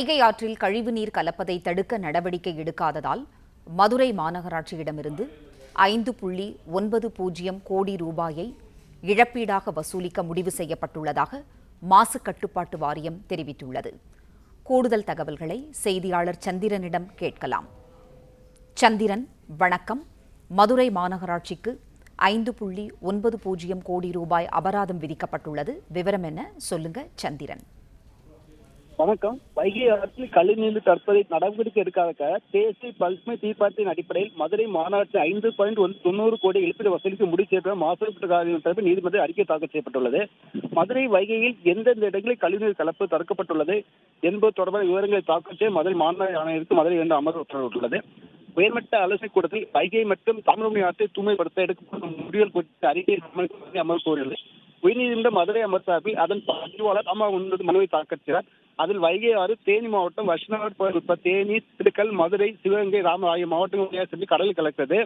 வைகை ஆற்றில் கழிவுநீர் கலப்பதை தடுக்க நடவடிக்கை எடுக்காததால் மதுரை மாநகராட்சியிடமிருந்து 5.90 கோடி ரூபாயை இழப்பீடாக வசூலிக்க முடிவு செய்யப்பட்டுள்ளதாக மாசு கட்டுப்பாட்டு வாரியம் தெரிவித்துள்ளது. கூடுதல் தகவல்களை செய்தியாளர் சந்திரனிடம் கேட்கலாம். சந்திரன், வணக்கம். மதுரை மாநகராட்சிக்கு 5.90 கோடி ரூபாய் அபராதம் விதிக்கப்பட்டுள்ளது. விவரம் என்ன, சொல்லுங்க சந்திரன். வணக்கம். வைகை ஆற்றில் கழிவுநீர் தடுப்பதை நடவடிக்கை எடுக்காத தேசிய பசுமை தீர்ப்பாயத்தின் அடிப்படையில் மதுரை மாநகராட்சி 5.90 கோடி இழப்பீடு வசூலிக்க முடிவு செய்யப்பட்ட மாசு நீதிமன்ற அறிக்கை தாக்கல் செய்யப்பட்டுள்ளது. மதுரை வைகையில் எந்தெந்த இடங்களில் கழிவுநீர் கலப்பு தடுக்கப்பட்டுள்ளது என்பது தொடர்பான விவரங்களை தாக்கல் செய்ய மதுரை மாநகர ஆணையருக்கு மதுரை 2 அமர்வு உத்தரவிட்டுள்ளது. உயர்மட்ட ஆலோசனைக் கூட்டத்தில் வைகை மற்றும் தாமிரபரணி ஆற்றை தூய்மைப்படுத்த எடுக்கப்படும் முடிவுகள் குறித்த அறிக்கையை அமர்வு கோரியது. உயர்நீதிமன்ற மதுரை அமர் சார்பில் அதன் பதிவாளர் மனுவை தாக்கல் செய்தார். அதில் வைகை ஆறு தேனி மாவட்டம் வருஷநாடு தேனி, திண்டுக்கல், மதுரை, சிவகங்கை, ராம ஆகிய மாவட்டங்கள் சென்று கடலில் கலக்கிறது.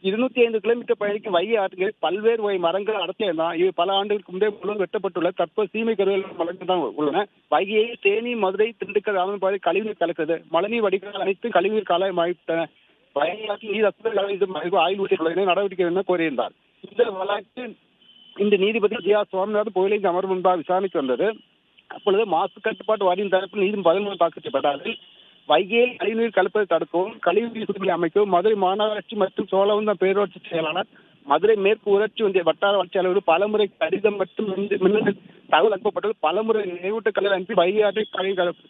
205 கிலோமீட்டர் பயணிக்கும் வைகை ஆற்றுகளில் பல்வேறு வகை மரங்கள் அடர்த்தியதான் இவை பல ஆண்டுகளுக்கு முன்பே முழுவதும் வெட்டப்பட்டுள்ள தற்போது சீமை கருவிகள் மலர்கள் தான் உள்ளன. வைகையில் தேனி, மதுரை, திண்டுக்கல், ராமநாதபுரம் கழிவுநீர் கலக்கிறது. மழைநீர் வடிகால் அனைத்து கழிவுநீர் காலமாயிட்டன. வைகை ஆற்றில் நீர் அசுத்தங்கள் ஆய்வு ஊற்றியுள்ளதை நடவடிக்கை என கோரியிருந்தார். இந்த வழக்கு இந்த நீதிபதி ஜியா சுவாமிநாதன் புகழை அமர்வு முன்பாக விசாரணைக்கு வந்தது. அப்பொழுது மாசு கட்டுப்பாட்டு வாரியம் தரப்பில் நீதி பதில் தாக்கல் செய்யப்பட்டார்கள். வைகையில் கழிவுநீர் கலப்பதை தடுக்கவும், கழிவுநீர் சுத்திகளை அமைக்கவும் மதுரை மாநகராட்சி மற்றும் சோழவந்தான் பேரூராட்சி செயலாளர், மதுரை மேற்கு ஊராட்சி ஒன்றிய வட்டார வளர்ச்சி அலுவலர் பலமுறை கடிதம் மற்றும் மின்னணு தகவல் அனுப்பப்பட்டது. பலமுறை நினைவூட்ட கல்வி அனுப்பி வைகை ஆற்றை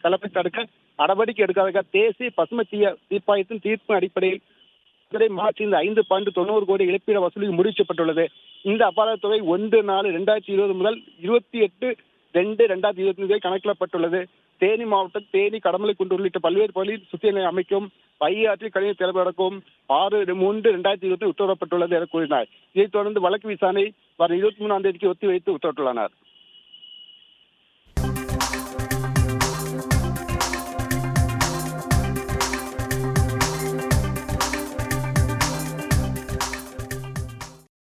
கலப்பை தடுக்க நடவடிக்கை எடுக்காத தேசிய பசுமை தீர்ப்பாயத்தின் தீர்ப்பு அடிப்படையில் மார்ச் 5.90 கோடி இழப்பீடு வசூலிக்க முடிவு செய்யப்பட்டுள்ளது. இந்த அபராத தொகை 1/4/2020 முதல் 28/2/2025 கணக்கிடப்பட்டுள்ளது. தேனி மாவட்டம் தேனி, கடமலைக்குண்டு உள்ளிட்ட பல்வேறு பகுதியில் சுத்திகளை அமைக்கவும், வைகை ஆற்றில் கழிவுநீர் திறப்படக்கவும் 6/3/2020 உத்தரவிடப்பட்டுள்ளது என கூறினார். இதைத் தொடர்ந்து வழக்கு விசாரணை வரும் 23ஆம் தேதிக்கு ஒத்திவைத்து உத்தரவிட்டுள்ளனர்.